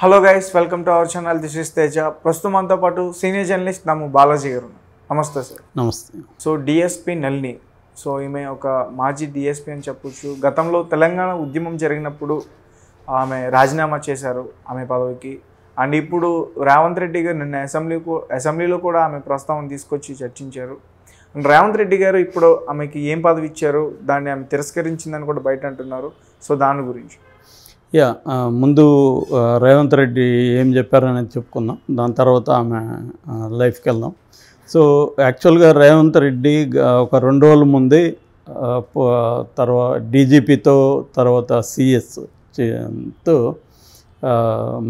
Hello guys, welcome to our channel. This is Teja. ప్రస్తుతం మనతో పాటు సీనియర్ జర్నలిస్ట్ నమ్ము బాలాజీ గారు. నమస్తే సార్. నమస్తే. సో డిఎస్పీ నళిని, సో ఈమె ఒక మాజీ డిఎస్పీ అని చెప్పొచ్చు. గతంలో తెలంగాణ ఉద్యమం జరిగినప్పుడు ఆమె రాజీనామా చేశారు ఆమె పదవికి. అండ్ ఇప్పుడు రేవంత్ రెడ్డి గారు నిన్న అసెంబ్లీలో కూడా ఆమె ప్రస్తావన తీసుకొచ్చి చర్చించారు. అండ్ రేవంత్ రెడ్డి గారు ఇప్పుడు ఆమెకి ఏం పదవి ఇచ్చారు, దాన్ని ఆమె తిరస్కరించిందని కూడా బయట అంటున్నారు. సో దాని గురించి ముందు రేవంత్ రెడ్డి ఏం చెప్పారనేది చెప్పుకుందాం, దాని తర్వాత ఆమె లైఫ్కి వెళ్దాం. సో యాక్చువల్గా రేవంత్ రెడ్డి ఒక 2 రోజుల ముందే తర్వాత డీజీపీతో తర్వాత సిఎస్తో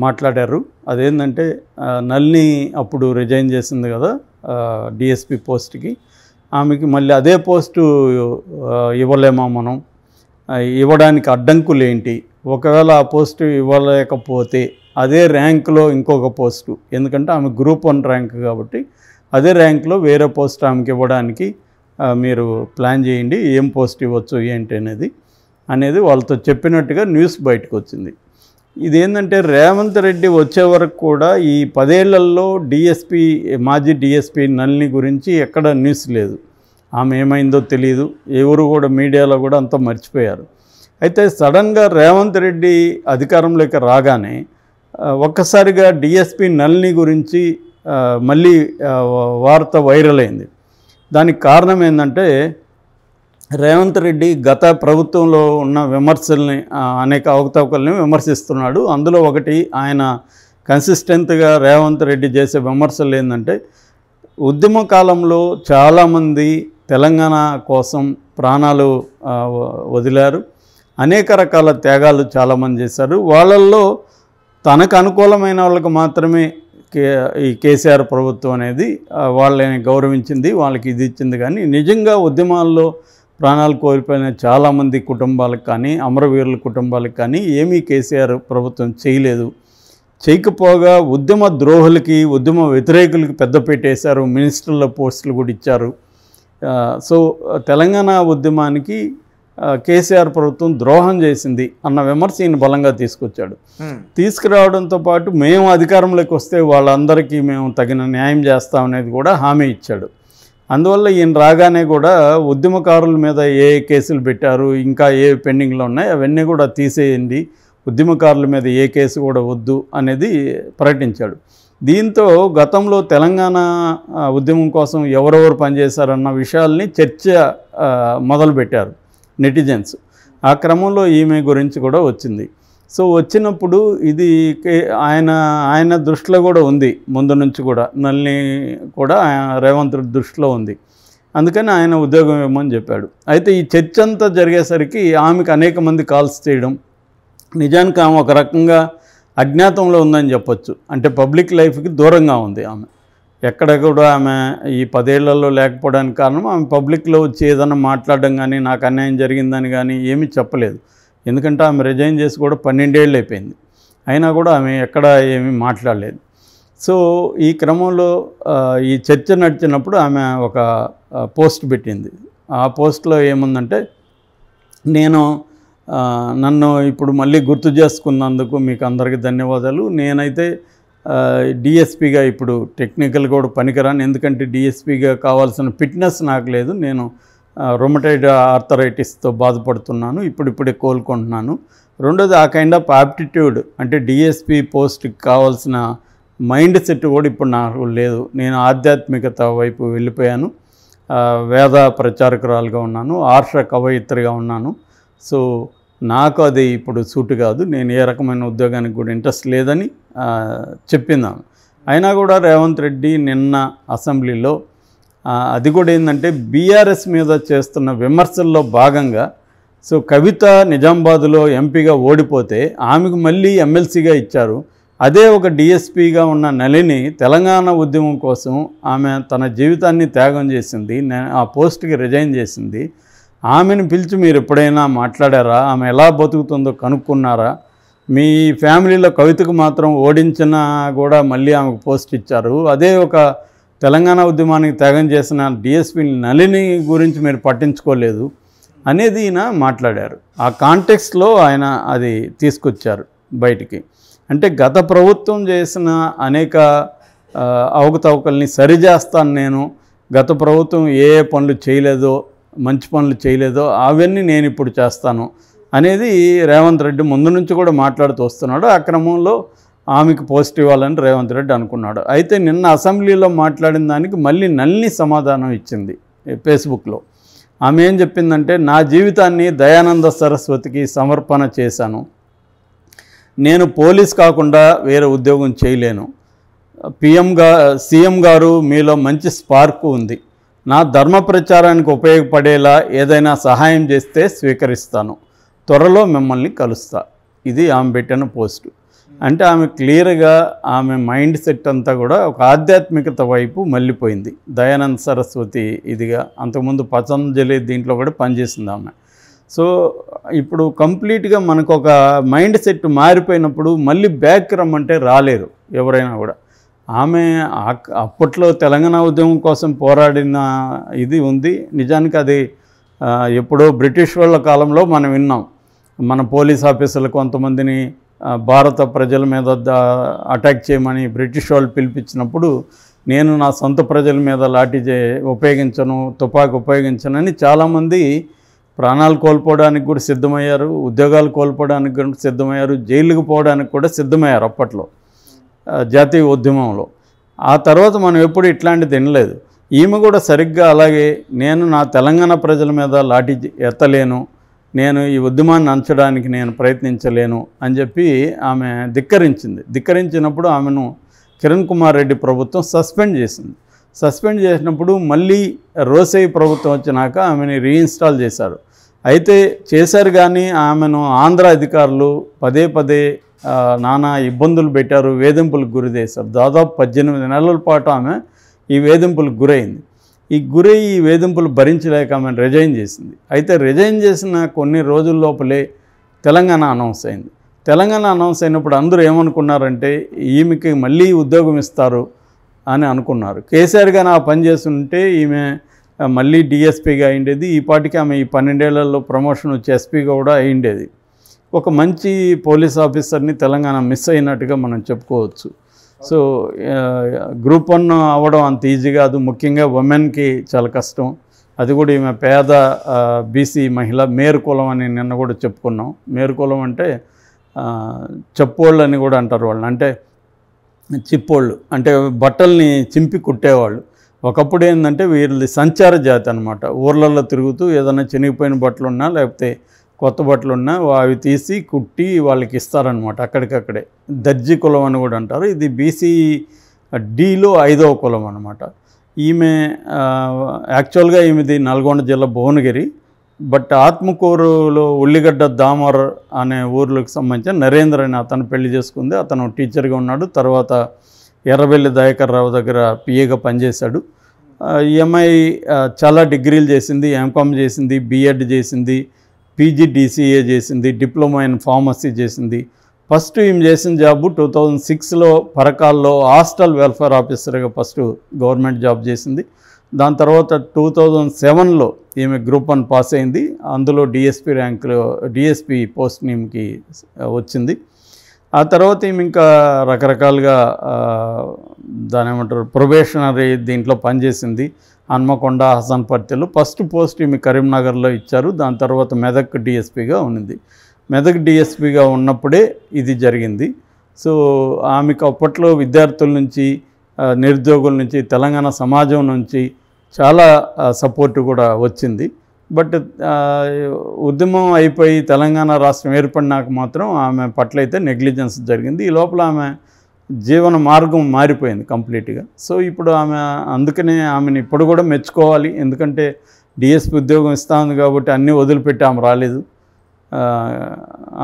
మాట్లాడారు. అదేంటంటే నళిని అప్పుడు రిజైన్ చేసింది కదా డిఎస్పీ పోస్ట్కి, ఆమెకి మళ్ళీ అదే పోస్టు ఇవ్వలేమా, మనం ఇవ్వడానికి అడ్డంకులు ఏంటి, ఒకవేళ ఆ పోస్టు ఇవ్వలేకపోతే అదే ర్యాంకులో ఇంకొక పోస్టు, ఎందుకంటే ఆమె గ్రూప్ 1 ర్యాంక్ కాబట్టి అదే ర్యాంకులో వేరే పోస్ట్ ఆమెకి ఇవ్వడానికి మీరు ప్లాన్ చేయండి, ఏం పోస్ట్ ఇవ్వచ్చు ఏంటి అనేది వాళ్ళతో చెప్పినట్టుగా న్యూస్ బయటకు వచ్చింది. ఇదేంటంటే రేవంత్ రెడ్డి వచ్చే వరకు కూడా ఈ 10 ఏళ్లలో మాజీ డిఎస్పీ నళిని గురించి ఎక్కడ న్యూస్ లేదు. ఆమె ఏమైందో తెలియదు, ఎవరు కూడా మీడియాలో కూడా అంతా మర్చిపోయారు. అయితే సడన్గా రేవంత్ రెడ్డి అధికారంలోకి రాగానే ఒక్కసారిగా డిఎస్పీ నళిని గురించి మళ్ళీ వార్త వైరల్ అయింది. దానికి కారణం ఏంటంటే రేవంత్ రెడ్డి గత ప్రభుత్వంలో ఉన్న విమర్శల్ని, అనేక అవకతవకల్ని విమర్శిస్తున్నాడు. అందులో ఒకటి ఆయన కన్సిస్టెంట్గా రేవంత్ రెడ్డి చేసే విమర్శలు ఏంటంటే, ఉద్యమ కాలంలో చాలామంది తెలంగాణ కోసం ప్రాణాలు వదిలారు, అనేక రకాల త్యాగాలు చాలామంది చేశారు. వాళ్ళల్లో తనకు అనుకూలమైన వాళ్ళకు మాత్రమే ఈ కేసీఆర్ ప్రభుత్వం అనేది వాళ్ళని గౌరవించింది, వాళ్ళకి ఇది ఇచ్చింది. కానీ నిజంగా ఉద్యమాల్లో ప్రాణాలు కోల్పోయిన చాలామంది కుటుంబాలకు కానీ, అమరవీరుల కుటుంబాలకు కానీ ఏమీ కేసీఆర్ ప్రభుత్వం చేయలేదు. చేయకపోగా ఉద్యమ ద్రోహులకి, ఉద్యమ వ్యతిరేకులకి పెద్దపీట వేశారు, మినిస్టర్ల పోస్టులు కూడా ఇచ్చారు. సో తెలంగాణ ఉద్యమానికి కేసీఆర్ ప్రభుత్వం ద్రోహం చేసింది అన్న విమర్శ ఈయన బలంగా తీసుకొచ్చాడు. తీసుకురావడంతో పాటు మేము అధికారంలోకి వస్తే వాళ్ళందరికీ మేము తగిన న్యాయం చేస్తామనేది కూడా హామీ ఇచ్చాడు. అందువల్ల ఈయన రాగానే కూడా ఉద్యమకారుల మీద ఏ కేసులు పెట్టారు, ఇంకా ఏ పెండింగ్లో ఉన్నాయి అవన్నీ కూడా తీసేయండి, ఉద్యమకారుల మీద ఏ కేసు కూడా వద్దు అనేది ప్రకటించాడు. దీంతో గతంలో తెలంగాణ ఉద్యమం కోసం ఎవరెవరు పనిచేశారన్న విషయాల్ని చర్చ మొదలుపెట్టారు నెటిజన్స్. ఆ క్రమంలో ఈమె గురించి కూడా వచ్చింది. సో వచ్చినప్పుడు ఇది ఆయన దృష్టిలో కూడా ఉంది, ముందు నుంచి కూడా నళిని కూడా రేవంత్ రెడ్డి దృష్టిలో ఉంది. అందుకని ఆయన ఉద్యోగం ఇవ్వమని చెప్పాడు. అయితే ఈ చర్చ అంతా జరిగేసరికి ఆమెకు అనేక మంది కాల్స్ చేయడం, నిజానికి ఆమె ఒక రకంగా అజ్ఞాతంలో ఉందని చెప్పొచ్చు. అంటే పబ్లిక్ లైఫ్కి దూరంగా ఉంది ఆమె. ఎక్కడ కూడా ఆమె ఈ 10 ఏళ్లలో లేకపోవడానికి కారణం ఆమె పబ్లిక్లో వచ్చి ఏదైనా మాట్లాడడం కానీ, నాకు అన్యాయం జరిగిందని కానీ ఏమీ చెప్పలేదు. ఎందుకంటే ఆమె రిజైన్ చేసి కూడా 12 ఏళ్ళు అయిపోయింది, అయినా కూడా ఆమె ఎక్కడ ఏమీ మాట్లాడలేదు. సో ఈ క్రమంలో ఈ చర్చ నడిచినప్పుడు ఆమె ఒక పోస్ట్ పెట్టింది. ఆ పోస్ట్లో ఏముందంటే, నన్ను ఇప్పుడు మళ్ళీ గుర్తు చేసుకున్నందుకు మీకు అందరికీ ధన్యవాదాలు. నేనైతే డిఎస్పీగా ఇప్పుడు టెక్నికల్ కూడా పనికిరాను, ఎందుకంటే డిఎస్పీగా కావాల్సిన ఫిట్నెస్ నాకు లేదు. నేను రొమటైడ్ ఆర్థరైటిస్తో బాధపడుతున్నాను, ఇప్పుడిప్పుడే కోలుకుంటున్నాను. రెండోది ఆ కైండ్ ఆఫ్ ఆప్టిట్యూడ్, అంటే డిఎస్పీ పోస్ట్కి కావాల్సిన మైండ్ సెట్ కూడా ఇప్పుడు నాకు లేదు. నేను ఆధ్యాత్మికత వైపు వెళ్ళిపోయాను, వేద ప్రచారకురాలుగా ఉన్నాను, ఆర్ష కవయిత్రిగా ఉన్నాను. సో నాకు అది ఇప్పుడు సూటు కాదు, నేను ఏ రకమైన ఉద్యోగానికి కూడా ఇంట్రెస్ట్ లేదని చెప్పిందాను. అయినా కూడా రేవంత్ రెడ్డి నిన్న అసెంబ్లీలో అది కూడా ఏంటంటే బీఆర్ఎస్ మీద చేస్తున్న విమర్శల్లో భాగంగా, సో కవిత నిజామాబాద్లో ఎంపీగా ఓడిపోతే ఆమెకు మళ్ళీ ఎమ్మెల్సీగా ఇచ్చారు. అదే ఒక డిఎస్పీగా ఉన్న నళిని తెలంగాణ ఉద్యమం కోసం ఆమె తన జీవితాన్ని త్యాగం చేసింది, ఆ పోస్ట్కి రిజైన్ చేసింది. ఆమెను పిలిచి మీరు ఎప్పుడైనా మాట్లాడారా, ఆమె ఎలా బతుకుతుందో కనుక్కున్నారా? మీ ఫ్యామిలీలో కవితకు మాత్రం ఓడించినా కూడా మళ్ళీ ఆమెకు పోస్ట్ ఇచ్చారు, అదే ఒక తెలంగాణ ఉద్యమానికి త్యాగం చేసిన డిఎస్పీ నళిని గురించి మీరు పట్టించుకోలేదు అనేది ఈయన మాట్లాడారు. ఆ కాంటెక్స్ట్లో ఆయన అది తీసుకొచ్చారు బయటికి. అంటే గత ప్రభుత్వం చేసిన అనేక అవకతవకల్ని సరిచేస్తాను నేను, గత ప్రభుత్వం ఏ ఏ పనులు చేయలేదో, మంచి పనులు చేయలేదో అవన్నీ నేను ఇప్పుడు చేస్తాను అనేది రేవంత్ రెడ్డి ముందు నుంచి కూడా మాట్లాడుతూ వస్తున్నాడు. ఆ క్రమంలో ఆమెకు పోస్ట్ ఇవ్వాలని రేవంత్ రెడ్డి అనుకున్నాడు. అయితే నిన్న అసెంబ్లీలో మాట్లాడిన దానికి మళ్ళీ నల్ని సమాధానం ఇచ్చింది ఫేస్బుక్లో. ఆమె ఏం చెప్పిందంటే, నా జీవితాన్ని దయానంద సరస్వతికి సమర్పణ చేశాను, నేను పోలీస్ కాకుండా వేరే ఉద్యోగం చేయలేను, సీఎం గారు మీలో మంచి స్పార్క్ ఉంది, నా ధర్మ ప్రచారానికి ఉపయోగపడేలా ఏదైనా సహాయం చేస్తే స్వీకరిస్తాను, త్వరలో మిమ్మల్ని కలుస్తా. ఇది ఆమె పెట్టిన పోస్టు. అంటే ఆమె క్లియర్గా ఆమె మైండ్ సెట్ అంతా కూడా ఒక ఆధ్యాత్మికత వైపు మళ్ళీపోయింది. దయానంద సరస్వతి ఇదిగా అంతకుముందు పతంజలి దీంట్లో కూడా పనిచేసింది ఆమె. సో ఇప్పుడు కంప్లీట్గా మనకు ఒక మైండ్ సెట్ మారిపోయినప్పుడు మళ్ళీ బ్యాక్ రమ్మంటే రాలేరు ఎవరైనా కూడా. ఆమె అప్పట్లో తెలంగాణ ఉద్యమం కోసం పోరాడిన ఇది ఉంది. నిజానికి అది ఎప్పుడో బ్రిటిష్ వాళ్ళ కాలంలో మనం విన్నాం. మన పోలీస్ ఆఫీసర్లు కొంతమందిని భారత ప్రజల మీద అటాక్ చేయమని బ్రిటిష్ వాళ్ళు పిలిపించినప్పుడు, నేను నా సొంత ప్రజల మీద లాఠీ ఉపయోగించను, తుపాకీ ఉపయోగించనని చాలామంది ప్రాణాలు కోల్పోవడానికి కూడా సిద్ధమయ్యారు, ఉద్యోగాలు కోల్పోవడానికి కూడా సిద్ధమయ్యారు, జైలుకు పోవడానికి కూడా సిద్ధమయ్యారు అప్పట్లో జాతీయ ఉద్యమంలో. ఆ తర్వాత మనం ఎప్పుడు ఇట్లాంటిది వినలేదు. ఈమె కూడా సరిగ్గా అలాగే, నేను నా తెలంగాణ ప్రజల మీద లాఠీ ఎత్తలేను, నేను ఈ ఉద్యమాన్ని అంచడానికి నేను ప్రయత్నించలేను అని చెప్పి ఆమె ధిక్కరించినప్పుడు ఆమెను కిరణ్ కుమార్ రెడ్డి ప్రభుత్వం సస్పెండ్ చేసింది. సస్పెండ్ చేసినప్పుడు మళ్ళీ రోసయ్య ప్రభుత్వం వచ్చినాక ఆమెని రీఇన్స్టాల్ చేశారు. అయితే చేశారు కానీ ఆమెను ఆంధ్ర అధికారులు పదే పదే నానా ఇబ్బందులు పెట్టారు, వేధింపులకు గురి చేశారు. దాదాపు 18 నెలల పాటు ఆమె ఈ వేధింపులకు గురైంది. ఈ వేధింపులు భరించలేక ఆమెను రిజైన్ చేసింది. అయితే రిజైన్ చేసిన కొన్ని రోజుల లోపలే తెలంగాణ అనౌన్స్ అయింది. తెలంగాణ అనౌన్స్ అయినప్పుడు అందరూ ఏమనుకున్నారంటే, ఈమెకి మళ్ళీ ఉద్యోగం ఇస్తారు అని అనుకున్నారు. కేసీఆర్ గారు ఆ పని చేస్తుంటే ఈమె మళ్ళీ డిఎస్పీగా అయిండేది. ఈ పాటికి ఆమె ఈ 12 ఏళ్లలో ప్రమోషన్ వచ్చి ఎస్పీగా కూడా అయిండేది. ఒక మంచి పోలీస్ ఆఫీసర్ని తెలంగాణ మిస్ అయినట్టుగా మనం చెప్పుకోవచ్చు. సో గ్రూప్ 1 అవ్వడం అంత ఈజీ కాదు, ముఖ్యంగా ఉమెన్కి చాలా కష్టం. అది కూడా ఈమె పేద బీసీ మహిళ, మేరుకులం అని నిన్న కూడా చెప్పుకున్నాం. మేరుకులం అంటే చెప్పోళ్ళు అని కూడా అంటారు వాళ్ళని, అంటే చిప్పోళ్ళు, అంటే బట్టల్ని చింపి కుట్టేవాళ్ళు. ఒకప్పుడు ఏంటంటే వీళ్ళది సంచార జాతి అనమాట. ఊర్లలో తిరుగుతూ ఏదైనా చినిగిపోయిన బట్టలు ఉన్నా లేకపోతే కొత్త బట్టలు ఉన్నా అవి తీసి కుట్టి వాళ్ళకి ఇస్తారనమాట అక్కడికక్కడే. దర్జీ కులం అని కూడా అంటారు. ఇది బీసీ డీలో 5వ కులం అనమాట. ఈమె యాక్చువల్గా ఈమెది నల్గొండ జిల్లా భువనగిరి, బట్ ఆత్మకూరులో ఉల్లిగడ్డ దామర్ అనే ఊర్లకు సంబంధించిన నరేంద్ర అని అతను పెళ్లి చేసుకుంది. అతను టీచర్గా ఉన్నాడు. తర్వాత ఎర్రబెల్లి దయాకర్ రావు దగ్గర పిఏగా పనిచేశాడు. ఈ అమ్మాయి చాలా డిగ్రీలు చేసింది, ఎంకామ్ చేసింది, బీఎడ్ చేసింది, పీజీడీసీఏ చేసింది, డిప్లొమా ఇన్ ఫార్మసీ చేసింది. ఫస్ట్ ఈమె చేసిన జాబు 2006లో పరకాల్లో హాస్టల్ వెల్ఫేర్ ఆఫీసర్గా ఫస్ట్ గవర్నమెంట్ జాబ్ చేసింది. దాని తర్వాత 2007లో ఈమె గ్రూప్ 1 పాస్ అయింది. అందులో డిఎస్పీ ర్యాంకులో డిఎస్పీ పోస్ట్ ఈమెకి వచ్చింది. ఆ తర్వాత ఈమె ఇంకా రకరకాలుగా దాని ఏమంటారు ప్రొబేషనరీ దీంట్లో పనిచేసింది. హన్మకొండ, హసన్పర్తిలో ఫస్ట్ పోస్ట్ ఈమె కరీంనగర్లో ఇచ్చారు. దాని తర్వాత మెదక్ డిఎస్పీగా ఉన్నది. మెదక్ డిఎస్పీగా ఉన్నప్పుడే ఇది జరిగింది. సో ఆమెకు అప్పట్లో విద్యార్థుల నుంచి, నిరుద్యోగుల నుంచి, తెలంగాణ సమాజం నుంచి చాలా సపోర్టు కూడా వచ్చింది. బట్ ఉద్యమం అయిపోయి తెలంగాణ రాష్ట్రం ఏర్పడినాక మాత్రం ఆమె పట్ల అయితే నెగ్లిజెన్స్ జరిగింది. ఈ లోపల ఆమె జీవన మార్గం మారిపోయింది కంప్లీట్గా. సో ఇప్పుడు ఆమె అందుకనే ఆమెను ఇప్పుడు కూడా మెచ్చుకోవాలి. ఎందుకంటే డిఎస్పీ ఉద్యోగం ఇస్తా ఉంది కాబట్టి అన్నీ వదిలిపెట్టి ఆమె రాలేదు.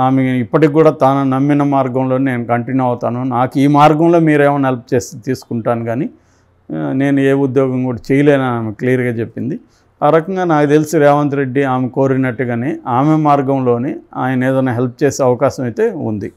ఆమె ఇప్పటికి కూడా తాను నమ్మిన మార్గంలో నేను కంటిన్యూ అవుతాను, నాకు ఈ మార్గంలో మీరేమైనా హెల్ప్ చేస్తే తీసుకుంటాను, కానీ నేను ఏ ఉద్యోగం కూడా చేయలేనని ఆమె క్లియర్గా చెప్పింది. ఆ రకంగా నాకు తెలిసి రేవంత్ రెడ్డి ఆమె కోరినట్టుగానే ఆమె మార్గంలోనే ఆయన ఏదైనా హెల్ప్ చేసే అవకాశం అయితే ఉంది.